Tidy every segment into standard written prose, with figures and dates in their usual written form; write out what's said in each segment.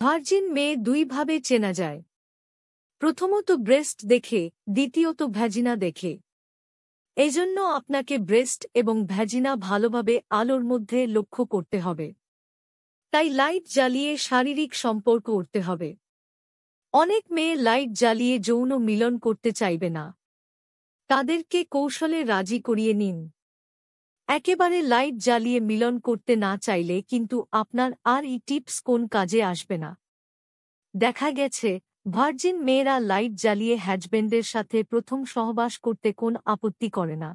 Virgin মেয়ে দুইভাবে চেনা যায়। প্রথমত ব্রেস্ট দেখে, দ্বিতীয়ত ভ্যাজিনা দেখে। এজন্য আপনাকে ব্রেস্ট এবং ভ্যাজিনা ভালোভাবে আলোর মধ্যে লক্ষ্য করতে হবে। তাই লাইট জ্বালিয়ে শারীরিক সম্পর্ক করতে হবে। অনেক মেয়ে লাইট জ্বালিয়ে যৌন মিলন করতে চাইবে না। তাদেরকে কৌশলে রাজি করিয়ে নিন। একেবারে লাইট জ্বালিয়ে মিলন করতে না চাইলে কিন্তু আপনার আর এই টিপস কোন কাজে আসবে না। দেখা গেছে ভার্জিন মেয়েরা লাইট জ্বালিয়ে হাজব্যান্ডের সাথে প্রথম সহবাস করতে কোন আপত্তি করে না।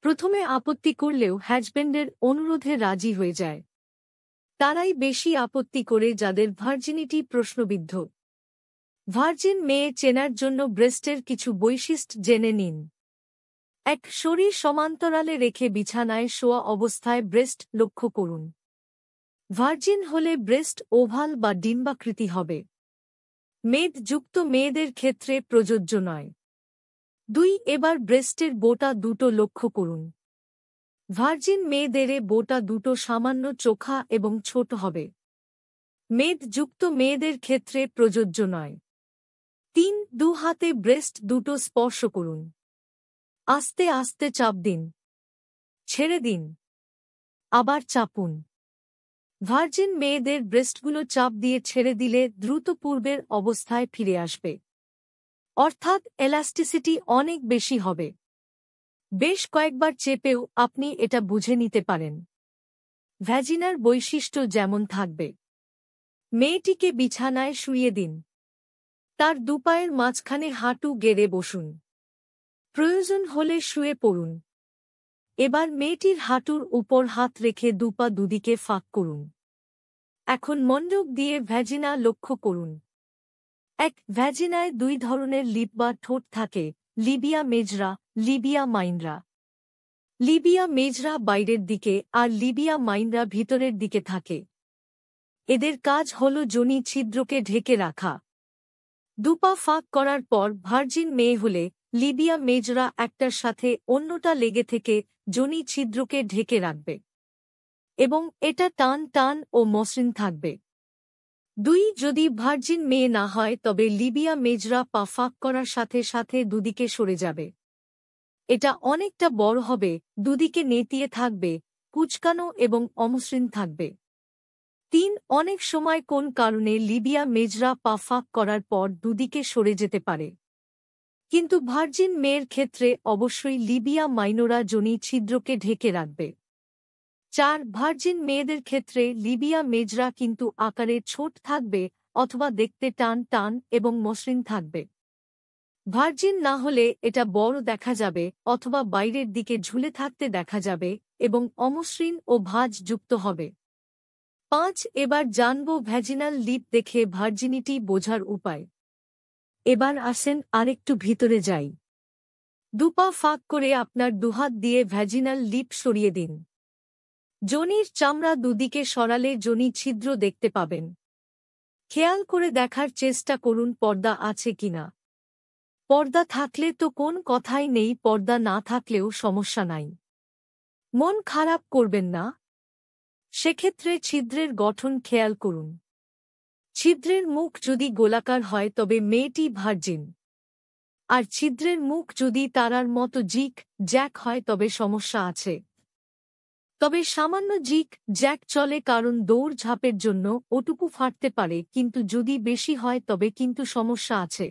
প্রথমে আপত্তি করলেও হাজব্যান্ডের অনুরোধে রাজি হয়ে যায়। তারাই বেশি আপত্তি করে যাদের ভার্জিনিটি প্রশ্নবিদ্ধ। ভার্জিন মেয়ে চেনার জন্য ব্রেস্টের কিছু বৈশিষ্ট্য জেনে নিন। ১. শরীর সমান্তরালে রেখে বিছানায় শোয়া অবস্থায় ব্রেস্ট লক্ষ্য করুন। ভার্জিন হলে ব্রেস্ট ওভাল বা ডিম্বাকৃতি হবে। মেদযুক্ত মেয়েদের ক্ষেত্রে প্রযোজ্য নয়। ২. এবার ব্রেস্টের বোটা দুটো লক্ষ্য করুন। ভার্জিন মেয়েদের বোটা দুটো সামান্য চোখা এবং ছোট হবে। মেদযুক্ত মেয়েদের ক্ষেত্রে প্রযোজ্য নয়। ৩. দু হাতে ব্রেস্ট দুটো স্পর্শ করুন। আস্তে আস্তে চাপ দিন। ছেড়ে দিন। আবার চাপুন। ভার্জিন মেয়েদের ব্রেস্টগুলো চাপ দিয়ে ছেড়ে দিলে দ্রুত পূর্বের অবস্থায় ফিরে আসবে। অর্থাৎ এলাস্টিসিটি অনেক বেশি হবে। বেশ কয়েকবার চেপেও আপনি এটা বুঝে নিতে পারেন। ভ্যাজিনার বৈশিষ্ট্য যেমন থাকবে। মেয়েটিকে বিছানায় শুইয়ে দিন। তার দুপায়ের মাঝখানে হাঁটু গেড়ে বসুন। প্রয়োজন হলে শুয়ে পড়ুন। এবার মেয়েটির হাঁটুর উপর হাত রেখে দুপা দুদিকে ফাঁক করুন। এখন মনোযোগ দিয়ে ভ্যাজিনা লক্ষ্য করুন। ১. ভ্যাজিনায় দুই ধরনের লিপ বা ঠোঁট থাকে, লিবিয়া মেজরা, লিবিয়া মাইনরা। লিবিয়া মেজরা বাইরের দিকে আর লিবিয়া মাইনরা ভিতরের দিকে থাকে। এদের কাজ হল যোনি ছিদ্রকে ঢেকে রাখা। দুপা ফাঁক করার পর ভার্জিন মেয়ে হলে লিবিয়া মেজরা একটার সাথে অন্যটা লেগে থেকে যোনি ছিদ্রকে ঢেকে রাখবে এবং এটা টান টান ও মসৃণ থাকবে। ২. যদি ভার্জিন মেয়ে না হয় তবে লিবিয়া মেজরা পা ফাঁক করার সাথে সাথে দুদিকে সরে যাবে। এটা অনেকটা বড় হবে, দুদিকে নেতিয়ে থাকবে, কুঁচকানো এবং অমসৃণ থাকবে। ৩. অনেক সময় কোন কারণে লিবিয়া মেজরা পা ফাঁক করার পর দুদিকে সরে যেতে পারে। কিন্তু ভার্জিন মেয়ের ক্ষেত্রে অবশ্যই লিবিয়া মাইনরা যোনি ছিদ্রকে ঢেকে রাখবে। ৪. ভার্জিন মেয়েদের ক্ষেত্রে লিবিয়া মেজরা কিন্তু আকারে ছোট থাকবে অথবা দেখতে টান টান এবং মসৃণ থাকবে। ভার্জিন না হলে এটা বড় দেখা যাবে অথবা বাইরের দিকে ঝুলে থাকতে দেখা যাবে এবং অমসৃণ ও ভাঁজযুক্ত হবে। ৫. এবার জানব ভ্যাজিনাল লিপ দেখে ভার্জিনিটি বোঝার উপায়। এবার আসেন আরেকটু ভিতরে যাই। দুপা ফাঁক করে আপনার দুহাত দিয়ে ভ্যাজিনাল লিপ সরিয়ে দিন। যোনির চামড়া দুদিকে সরালে যোনি ছিদ্র দেখতে পাবেন। খেয়াল করে দেখার চেষ্টা করুন পর্দা আছে কিনা। পর্দা থাকলে তো কোন কথাই নেই, পর্দা না থাকলেও সমস্যা নাই। মন খারাপ করবেন না। সেক্ষেত্রে ছিদ্রের গঠন খেয়াল করুন। ছিদ্রের মুখ যদি গোলাকার হয় তবে মেয়েটি ভার্জিন। আর ছিদ্রের মুখ যদি তারার মতো জিক জ্যাক হয় তবে সমস্যা আছে। তবে সামান্য জিক জ্যাক চলে, কারণ দৌড়ঝাঁপের জন্য ওটুকু ফাটতে পারে, কিন্তু যদি বেশি হয় তবে কিন্তু সমস্যা আছে।